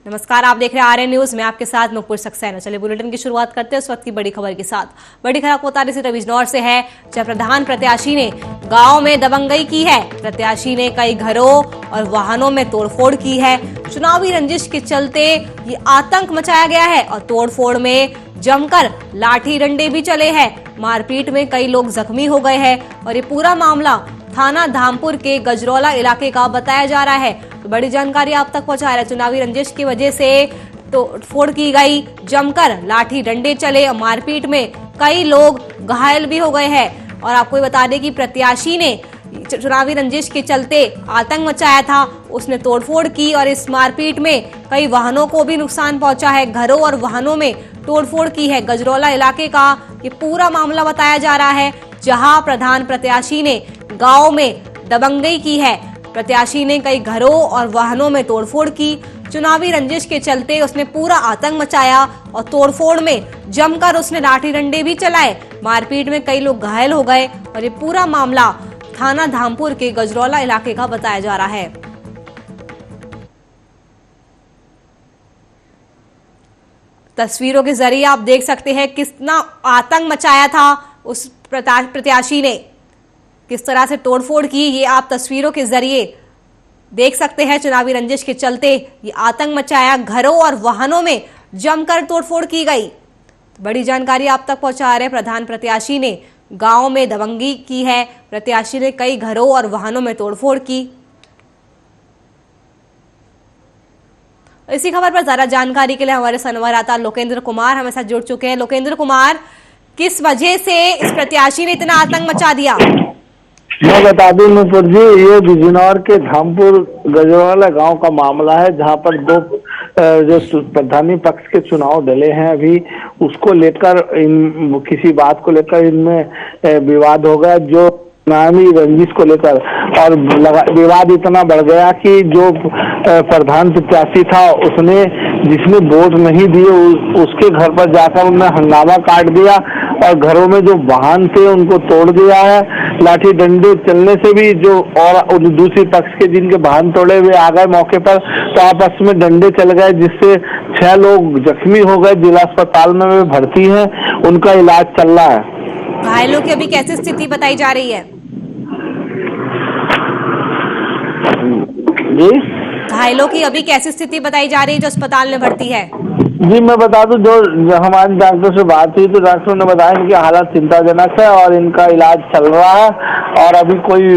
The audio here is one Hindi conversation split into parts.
नमस्कार, आप देख रहे हैं आर्यन न्यूज में आपके साथ नुपुर सक्सेना। चलिए बुलेटिन की शुरुआत करते हैं उस वक्त की बड़ी खबर के साथ। बड़ी खबर आपको बता रही थी बिजनौर से है, जहां प्रधान प्रत्याशी ने गांव में दबंगई की है। प्रत्याशी ने कई घरों और वाहनों में तोड़फोड़ की है। चुनावी रंजिश के चलते ये आतंक मचाया गया है और तोड़फोड़ में जमकर लाठी डंडे भी चले हैं। मारपीट में कई लोग जख्मी हो गए हैं और ये पूरा मामला थाना धामपुर के गजरौला इलाके का बताया जा रहा है। तो बड़ी जानकारी आप तक पहुंचा रहा है। चुनावी रंजिश की वजह से तोड़फोड़ की गई, जमकर लाठी डंडे चले और मारपीट में कई लोग घायल भी हो गए हैं। और आपको बता दें कि प्रत्याशी ने चुनावी रंजिश के चलते आतंक मचाया था, उसने तोड़फोड़ की और इस मारपीट में कई वाहनों को भी नुकसान पहुंचा है। घरों और वाहनों में तोड़फोड़ की है। गजरौला इलाके का ये पूरा मामला बताया जा रहा है, जहां प्रधान प्रत्याशी ने गांव में दबंगई की है। प्रत्याशी ने कई घरों और वाहनों में तोड़फोड़ की। चुनावी रंजिश के चलते उसने पूरा आतंक मचाया और तोड़फोड़ में जमकर उसने लाठी डंडे भी चलाए। मारपीट में कई लोग घायल हो गए और ये पूरा मामला थाना धामपुर के गजरौला इलाके का बताया जा रहा है। तस्वीरों के जरिए आप देख सकते हैं कितना आतंक मचाया था उस प्रत्याशी ने, किस तरह से तोड़फोड़ की, ये आप तस्वीरों के जरिए देख सकते हैं। चुनावी रंजिश के चलते ये आतंक मचाया, घरों और वाहनों में जमकर तोड़फोड़ की गई। बड़ी जानकारी आप तक पहुंचा रहे, प्रधान प्रत्याशी ने गांव में दबंगी की है। प्रत्याशी ने कई घरों और वाहनों में तोड़फोड़ की। इसी खबर पर ज्यादा जानकारी के लिए हमारे संवाददाता लोकेंद्र कुमार हमारे साथ जुड़ चुके हैं। लोकेंद्र कुमार, किस वजह से इस प्रत्याशी ने इतना आतंक मचा दिया? मैं बता दूं नुपुर जी, ये बिजनौर के धामपुर गजरौला गांव का मामला है, जहां पर दो जो प्रधानी पक्ष के चुनाव डले हैं अभी, उसको लेकर किसी बात को लेकर इनमें विवाद हो गया, जो चुनावी रंजिश को लेकर। और विवाद इतना बढ़ गया कि जो प्रधान प्रत्याशी था उसने, जिसने वोट नहीं दिए, उसके घर पर जाकर उन्होंने हंगामा काट दिया और घरों में जो वाहन थे उनको तोड़ दिया है। लाठी डंडे चलने से भी जो और दूसरी पक्ष के जिनके वाहन तोड़े हुए आ गए मौके पर, तो आपस में डंडे चल गए, जिससे 6 लोग जख्मी हो गए। जिला अस्पताल में वे भर्ती हैं, उनका इलाज चल रहा है। घायलों की अभी कैसी स्थिति बताई जा रही है? जी, घायलों की अभी कैसी स्थिति बताई जा रही है जो अस्पताल में भर्ती है? जी मैं बता दूं, जो हमारे डॉक्टर से बात हुई तो डॉक्टर ने बताया इनकी हालत चिंताजनक है और इनका इलाज चल रहा है और अभी कोई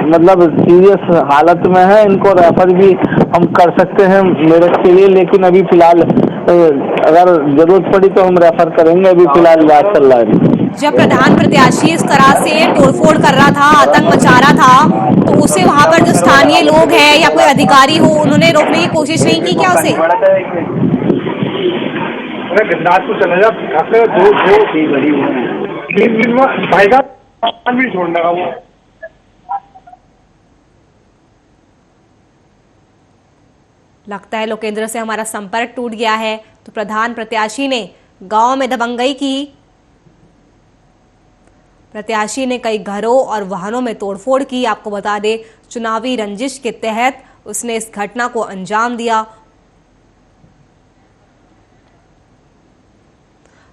मतलब सीरियस हालत में है। इनको रेफर भी हम कर सकते हैं मेरठ के लिए, लेकिन अभी फिलहाल अगर जरूरत पड़ी तो हम रेफर करेंगे। अभी फिलहाल इलाज चल रहा है। जब प्रधान प्रत्याशी इस तरह से तोड़फोड़ कर रहा था, आतंक मचा रहा था, तो उसे वहां पर जो स्थानीय लोग हैं या कोई अधिकारी हो, उन्होंने रोकने की कोशिश नहीं की क्या उसे? को चला जा भाई साहब भी छोड़ने का वो। लगता है लोकेंद्र से हमारा संपर्क टूट गया है। तो प्रधान प्रत्याशी ने गांव में दबंगई की। प्रत्याशी ने कई घरों और वाहनों में तोड़फोड़ की। आपको बता दें, चुनावी रंजिश के तहत उसने इस घटना को अंजाम दिया।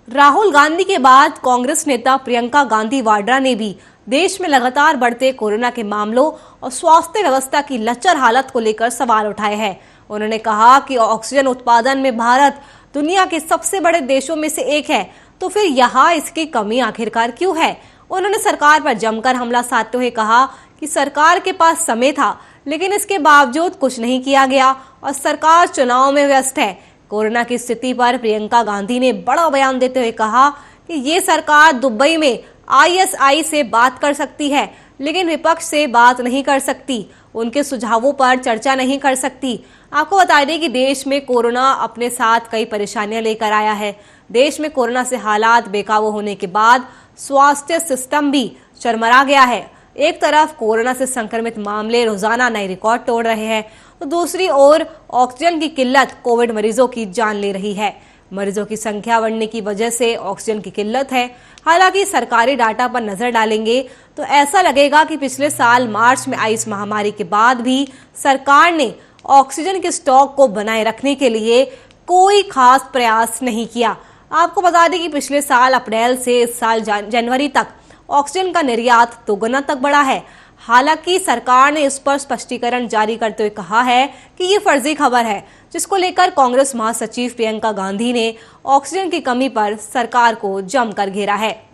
राहुल गांधी के बाद कांग्रेस नेता प्रियंका गांधी वाड्रा ने भी देश में लगातार बढ़ते कोरोना के मामलों और स्वास्थ्य व्यवस्था की लचर हालत को लेकर सवाल उठाए हैं। उन्होंने कहा कि ऑक्सीजन उत्पादन में भारत दुनिया के सबसे बड़े देशों में से एक है, तो फिर यहाँ इसकी कमी आखिरकार क्यों है? उन्होंने सरकार पर जमकर हमला साधते हुए कहा कि सरकार के पास समय था, लेकिन इसके बावजूद कुछ नहीं किया गया और सरकार चुनाव में व्यस्त है। कोरोना की स्थिति पर प्रियंका गांधी ने बड़ा बयान देते हुए कहा कि ये सरकार दुबई में ISI से बात कर सकती है, लेकिन विपक्ष से बात नहीं कर सकती, उनके सुझावों पर चर्चा नहीं कर सकती। आपको बता दें कि देश में कोरोना अपने साथ कई परेशानियां लेकर आया है। देश में कोरोना से हालात बेकाबू होने के बाद स्वास्थ्य सिस्टम भी चरमरा गया है। एक तरफ कोरोना से संक्रमित मामले रोजाना नए रिकॉर्ड तोड़ रहे हैं, तो दूसरी ओर ऑक्सीजन की किल्लत कोविड मरीजों की जान ले रही है। मरीजों की संख्या बढ़ने की वजह से ऑक्सीजन की किल्लत है। हालांकि सरकारी डाटा पर नजर डालेंगे तो ऐसा लगेगा कि पिछले साल मार्च में आई इस महामारी के बाद भी सरकार ने ऑक्सीजन के स्टॉक को बनाए रखने के लिए कोई खास प्रयास नहीं किया। आपको बता दें कि पिछले साल अप्रैल से इस साल जनवरी तक ऑक्सीजन का निर्यात दोगुना तक बढ़ा है। हालांकि सरकार ने इस पर स्पष्टीकरण जारी करते हुए कहा है कि ये फर्जी खबर है, जिसको लेकर कांग्रेस महासचिव प्रियंका गांधी ने ऑक्सीजन की कमी पर सरकार को जमकर घेरा है।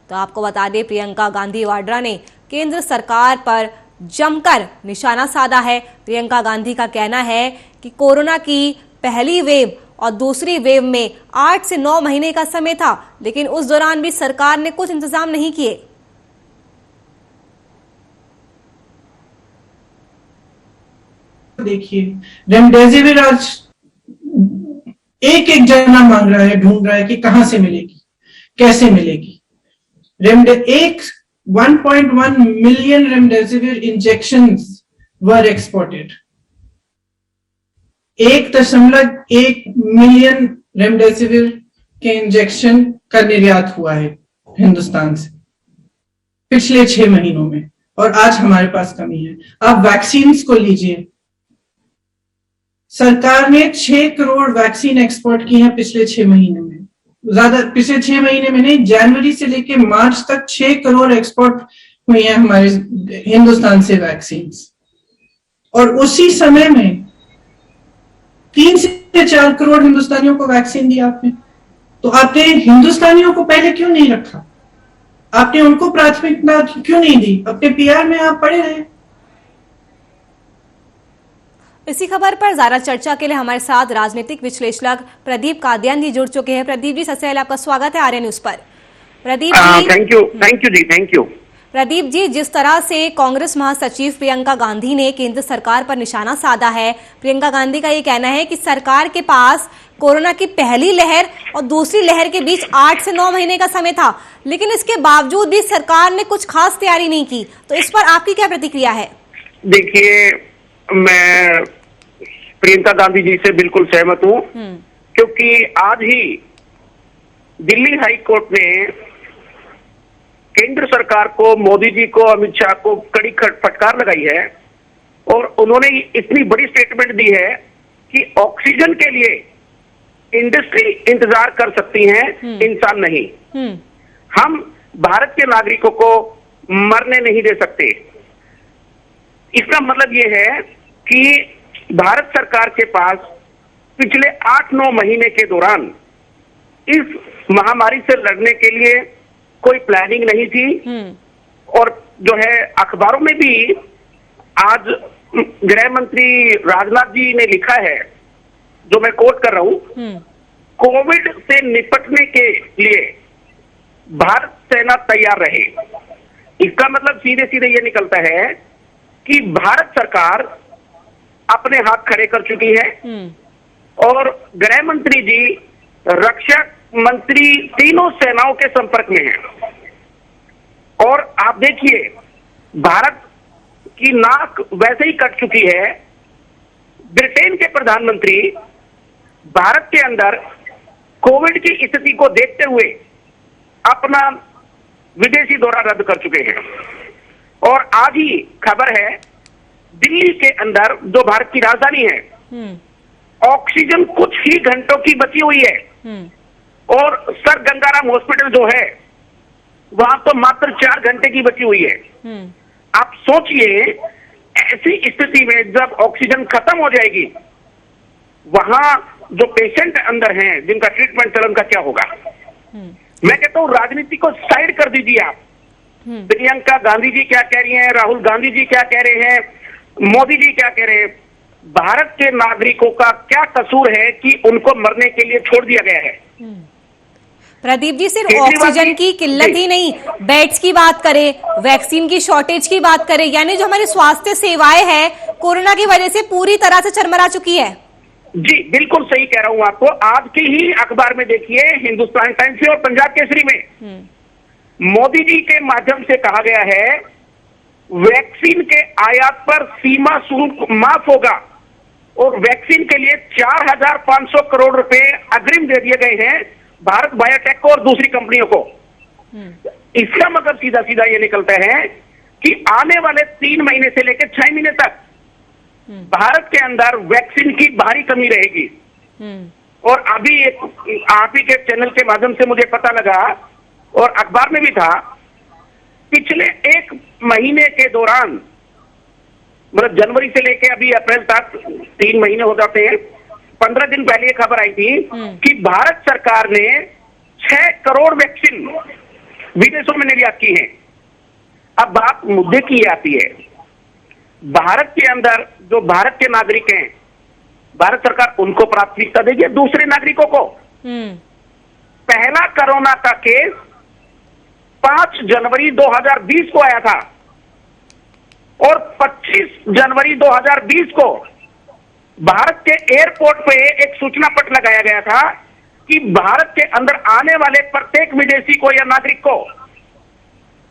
तो आपको बता दें, प्रियंका गांधी वाड्रा ने केंद्र सरकार पर जमकर निशाना साधा है। प्रियंका गांधी का कहना है कि कोरोना की पहली वेव और दूसरी वेव में 8 से 9 महीने का समय था, लेकिन उस दौरान भी सरकार ने कुछ इंतजाम नहीं किए। देखिए, रेमडेसिविर आज एक एक जना मांग रहा है, ढूंढ रहा है कि कहां से मिलेगी, कैसे मिलेगी। 1.1 मिलियन रेमडेसिविर इंजेक्शंस वर एक्सपोर्टेड। 1.1 मिलियन रेमडेसिविर के इंजेक्शन का निर्यात हुआ है हिंदुस्तान से पिछले 6 महीनों में, और आज हमारे पास कमी है। आप वैक्सीन्स को लीजिए, सरकार ने 6 करोड़ वैक्सीन एक्सपोर्ट की है पिछले 6 महीने में। ज्यादा पिछले 6 महीने में नहीं, जनवरी से लेकर मार्च तक 6 करोड़ एक्सपोर्ट हुई है हमारे हिंदुस्तान से वैक्सीन। और उसी समय में 3 से 4 करोड़ हिंदुस्तानियों को वैक्सीन दी आपने। तो आपने हिंदुस्तानियों को पहले क्यों नहीं रखा? आपने उनको प्राथमिकता क्यों नहीं दी? अपने पीआर में आप पड़े रहे। इसी खबर पर ज्यादा चर्चा के लिए हमारे साथ राजनीतिक विश्लेषक प्रदीप कादियान जी जुड़ चुके हैं। प्रदीप जी, सबसे पहले आपका स्वागत है आर्य न्यूज पर। Pradeep ji, thank you. प्रदीप जी, जिस तरह से कांग्रेस महासचिव प्रियंका गांधी ने केंद्र सरकार पर निशाना साधा है, प्रियंका गांधी का ये कहना है कि सरकार के पास कोरोना की पहली लहर और दूसरी लहर के बीच 8 से 9 महीने का समय था, लेकिन इसके बावजूद भी सरकार ने कुछ खास तैयारी नहीं की। तो इस पर आपकी क्या प्रतिक्रिया है? देखिए, मैं प्रियंका गांधी जी से बिल्कुल सहमत हूं, क्योंकि आज ही दिल्ली हाई कोर्ट ने केंद्र सरकार को, मोदी जी को, अमित शाह को कड़ी फटकार लगाई है और उन्होंने इतनी बड़ी स्टेटमेंट दी है कि ऑक्सीजन के लिए इंडस्ट्री इंतजार कर सकती है, इंसान नहीं। हम भारत के नागरिकों को मरने नहीं दे सकते। इसका मतलब यह है कि भारत सरकार के पास पिछले 8-9 महीने के दौरान इस महामारी से लड़ने के लिए कोई प्लानिंग नहीं थी। और जो है, अखबारों में भी आज गृह मंत्री राजनाथ जी ने लिखा है, जो मैं कोट कर रहा हूं, कोविड से निपटने के लिए भारत सेना तैयार रहे। इसका मतलब सीधे सीधे ये निकलता है कि भारत सरकार अपने हाथ खड़े कर चुकी है और गृह मंत्री जी, रक्षा मंत्री, तीनों सेनाओं के संपर्क में हैं। और आप देखिए, भारत की नाक वैसे ही कट चुकी है। ब्रिटेन के प्रधानमंत्री भारत के अंदर कोविड की स्थिति को देखते हुए अपना विदेशी दौरा रद्द कर चुके हैं। और आज ही खबर है, दिल्ली के अंदर जो भारत की राजधानी है, ऑक्सीजन कुछ ही घंटों की बची हुई है। और सर गंगाराम हॉस्पिटल जो है, वहां तो मात्र 4 घंटे की बची हुई है। आप सोचिए, ऐसी स्थिति में जब ऑक्सीजन खत्म हो जाएगी, वहां जो पेशेंट अंदर हैं, जिनका ट्रीटमेंट चलन का क्या होगा? मैं कहता हूं, राजनीति को साइड कर दीजिए आप। प्रियंका गांधी जी क्या कह रही हैं, राहुल गांधी जी क्या कह रहे हैं, मोदी जी क्या कह रहे हैं, भारत के नागरिकों का क्या कसूर है कि उनको मरने के लिए छोड़ दिया गया है? प्रदीप जी, सिर्फ ऑक्सीजन की किल्लत ही नहीं, बेड्स की बात करें, वैक्सीन की शॉर्टेज की बात करें, यानी जो हमारी स्वास्थ्य सेवाएं हैं कोरोना की वजह से पूरी तरह से चरमरा चुकी है। जी, बिल्कुल सही कह रहा हूं आपको। आज के ही अखबार में देखिए, हिंदुस्तान टाइम्स और पंजाब केसरी में मोदी जी के माध्यम से कहा गया है, वैक्सीन के आयात पर सीमा शुल्क माफ होगा और वैक्सीन के लिए 4,500 करोड़ रुपए अग्रिम दे दिए गए हैं भारत बायोटेक को और दूसरी कंपनियों को। इसका मतलब सीधा सीधा ये निकलता है कि आने वाले 3 महीने से लेकर 6 महीने तक भारत के अंदर वैक्सीन की भारी कमी रहेगी। और अभी एक आप ही के चैनल के माध्यम से मुझे पता लगा और अखबार में भी था, पिछले एक महीने के दौरान, मतलब जनवरी से लेके अभी अप्रैल तक 3 महीने हो जाते हैं, 15 दिन पहले ये खबर आई थी कि भारत सरकार ने 6 करोड़ वैक्सीन विदेशों में निर्यात की है। अब बात मुद्दे की आती है, भारत के अंदर जो भारत के नागरिक हैं, भारत सरकार उनको प्राथमिकता देगी दूसरे नागरिकों को। पहला कोरोना का केस 5 जनवरी 2020 को आया था और 25 जनवरी 2020 को भारत के एयरपोर्ट पे एक सूचना पट लगाया गया था कि भारत के अंदर आने वाले प्रत्येक विदेशी को या नागरिक को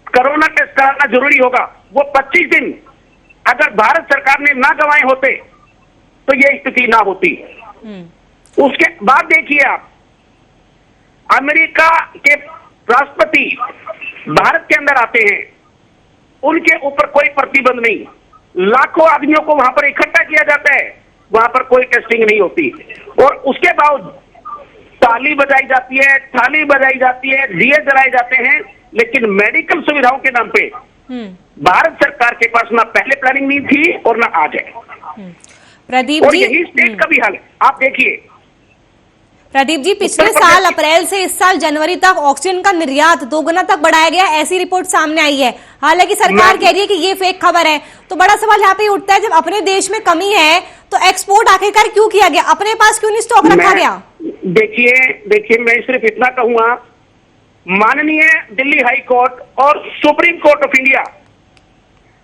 कोरोना टेस्ट कराना जरूरी होगा। वो 25 दिन अगर भारत सरकार ने ना गंवाए होते तो ये स्थिति ना होती। उसके बाद देखिए आप, अमेरिका के राष्ट्रपति भारत के अंदर आते हैं, उनके ऊपर कोई प्रतिबंध नहीं, लाखों आदमियों को वहां पर इकट्ठा किया जाता है, वहां पर कोई टेस्टिंग नहीं होती और उसके बाद ताली बजाई जाती है, थाली बजाई जाती है, दिए जलाए जाते हैं, लेकिन मेडिकल सुविधाओं के नाम पे भारत सरकार के पास ना पहले प्लानिंग नहीं थी और ना आज है। प्रदीप और जी, यही स्टेट का भी हाल है, आप देखिए। प्रदीप जी, पिछले साल अप्रैल से इस साल जनवरी तक ऑक्सीजन का निर्यात 2 गुना तक बढ़ाया गया, ऐसी रिपोर्ट सामने आई है। हालांकि सरकार कह रही है कि ये फेक खबर है। तो बड़ा सवाल यहाँ पे उठता है, जब अपने देश में कमी है तो एक्सपोर्ट आखिरकार क्यों किया गया, अपने पास क्यों नहीं स्टॉक रखा गया? देखिए मैं सिर्फ इतना कहूंगा, माननीय दिल्ली हाई कोर्ट और सुप्रीम कोर्ट ऑफ इंडिया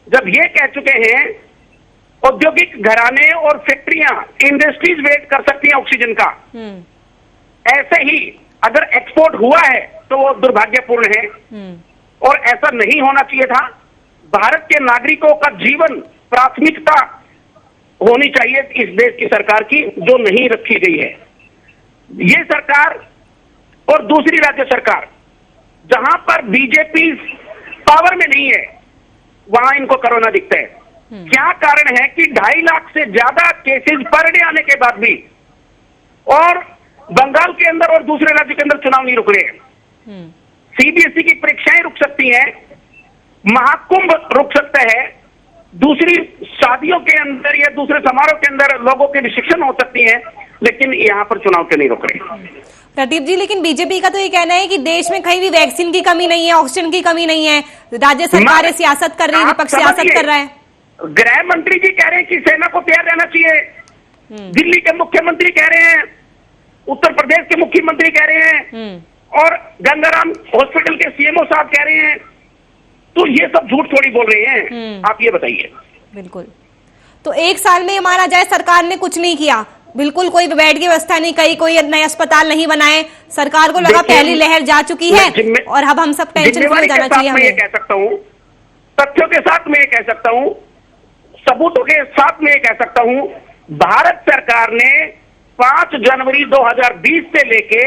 जब ये कह चुके हैं औद्योगिक घराने और फैक्ट्रियां, इंडस्ट्रीज वेट कर सकती हैं ऑक्सीजन का, ऐसे ही अगर एक्सपोर्ट हुआ है तो वो दुर्भाग्यपूर्ण है और ऐसा नहीं होना चाहिए था। भारत के नागरिकों का जीवन प्राथमिकता होनी चाहिए इस देश की सरकार की, जो नहीं रखी गई है। ये सरकार और दूसरी राज्य सरकार, जहां पर बीजेपी पावर में नहीं है, वहां इनको कोरोना दिखता है। क्या कारण है कि 2.5 लाख से ज्यादा केसेस पर डे आने के बाद भी और बंगाल के अंदर और दूसरे राज्य के अंदर चुनाव नहीं रुक रहे हैं। सीबीएसई की परीक्षाएं रुक सकती हैं, महाकुंभ रुक सकता है, दूसरी शादियों के अंदर या दूसरे समारोह के अंदर लोगों के रिस्ट्रिक्शन हो सकती हैं, लेकिन यहाँ पर चुनाव क्यों नहीं रुक रहे? प्रदीप जी, लेकिन बीजेपी का तो ये कहना है कि देश में कहीं भी वैक्सीन की कमी नहीं है, ऑक्सीजन की कमी नहीं है, राज्य सरकारें सियासत कर रही है, विपक्ष सियासत कर रहा है। गृह मंत्री जी कह रहे हैं कि सेना को तैयार रहना चाहिए, दिल्ली के मुख्यमंत्री कह रहे हैं, उत्तर प्रदेश के मुख्यमंत्री कह रहे हैं और गंगाराम हॉस्पिटल के सीएमओ साहब कह रहे हैं, तो ये सब झूठ थोड़ी बोल रहे हैं? आप ये बताइए। बिल्कुल। तो 1 साल में माना जाए सरकार ने कुछ नहीं किया, बिल्कुल कोई बेड की व्यवस्था नहीं की, कोई नए अस्पताल नहीं बनाए, सरकार को लगा पहली लहर जा चुकी है और अब हम सब टेंशन फ्री जाना चाहिए। मैं ये कह सकता हूँ, तथ्यों के साथ में ये कह सकता हूँ, सबूतों के साथ में ये कह सकता हूँ, भारत सरकार ने 5 जनवरी 2020 से लेके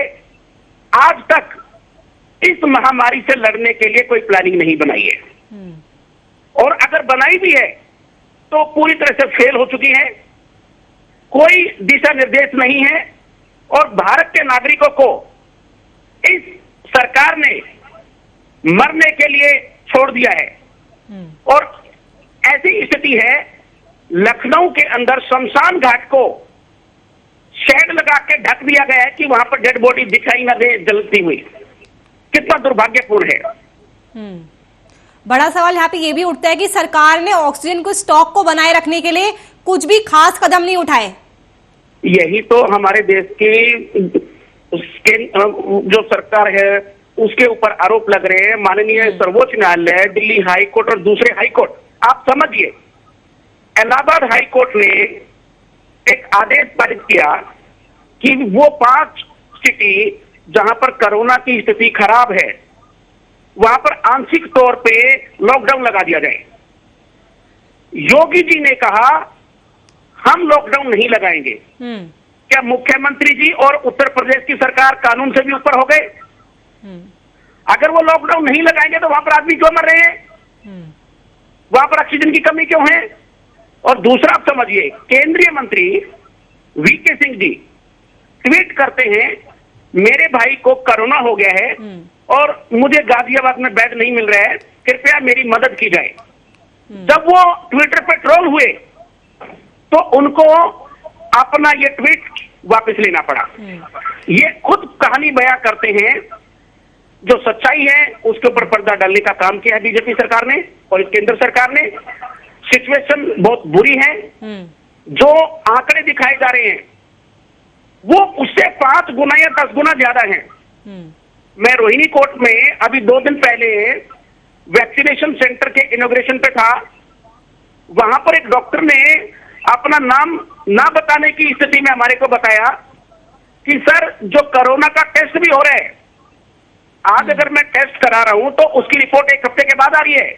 आज तक इस महामारी से लड़ने के लिए कोई प्लानिंग नहीं बनाई है और अगर बनाई भी है तो पूरी तरह से फेल हो चुकी है। कोई दिशा निर्देश नहीं है और भारत के नागरिकों को इस सरकार ने मरने के लिए छोड़ दिया है। और ऐसी स्थिति है, लखनऊ के अंदर शमशान घाट को शेड लगा के ढक दिया गया है कि वहां पर डेड बॉडी दिखाई न दे जलती हुई। कितना दुर्भाग्यपूर्ण है। बड़ा सवाल यहाँ पे ये भी उठता है कि सरकार ने ऑक्सीजन को स्टॉक को बनाए रखने के लिए कुछ भी खास कदम नहीं उठाए। यही तो हमारे देश की जो सरकार है उसके ऊपर आरोप लग रहे हैं। माननीय सर्वोच्च न्यायालय, दिल्ली हाई कोर्ट और दूसरे हाई कोर्ट, आप समझिए, इलाहाबाद हाई कोर्ट ने एक आदेश पारित किया कि वो 5 सिटी जहां पर कोरोना की स्थिति खराब है वहां पर आंशिक तौर पे लॉकडाउन लगा दिया जाए। योगी जी ने कहा हम लॉकडाउन नहीं लगाएंगे। क्या मुख्यमंत्री जी और उत्तर प्रदेश की सरकार कानून से भी ऊपर हो गए? अगर वो लॉकडाउन नहीं लगाएंगे तो वहां पर आदमी क्यों मर रहे हैं? वहां पर ऑक्सीजन की कमी क्यों है? और दूसरा आप समझिए, केंद्रीय मंत्री वीके सिंह जी ट्वीट करते हैं, मेरे भाई को कोरोना हो गया है और मुझे गाजियाबाद में बेड नहीं मिल रहा है, कृपया मेरी मदद की जाए। जब वो ट्विटर पे ट्रोल हुए तो उनको अपना ये ट्वीट वापस लेना पड़ा। ये खुद कहानी बयां करते हैं, जो सच्चाई है उसके ऊपर पर्दा डालने का काम किया है बीजेपी सरकार ने और केंद्र सरकार ने। सिचुएशन बहुत बुरी है, जो आंकड़े दिखाए जा रहे हैं वो उससे 5 गुना या 10 गुना ज्यादा है। मैं रोहिणी कोर्ट में अभी 2 दिन पहले वैक्सीनेशन सेंटर के इनॉग्रेशन पे था। वहां पर एक डॉक्टर ने अपना नाम ना बताने की स्थिति में हमारे को बताया कि सर, जो कोरोना का टेस्ट भी हो रहा है, आज अगर मैं टेस्ट करा रहा हूं तो उसकी रिपोर्ट 1 हफ्ते के बाद आ रही है।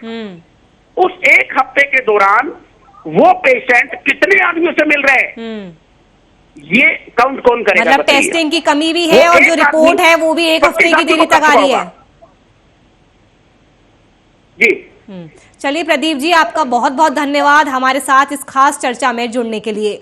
उस 1 हफ्ते के दौरान वो पेशेंट कितने आदमियों से मिल रहे हैं, ये काउंट कौन करेगा? मतलब टेस्टिंग की कमी भी है और जो रिपोर्ट है वो भी 1 हफ्ते की देरी तक आ रही है। जी चलिए प्रदीप जी, आपका बहुत बहुत धन्यवाद हमारे साथ इस खास चर्चा में जुड़ने के लिए।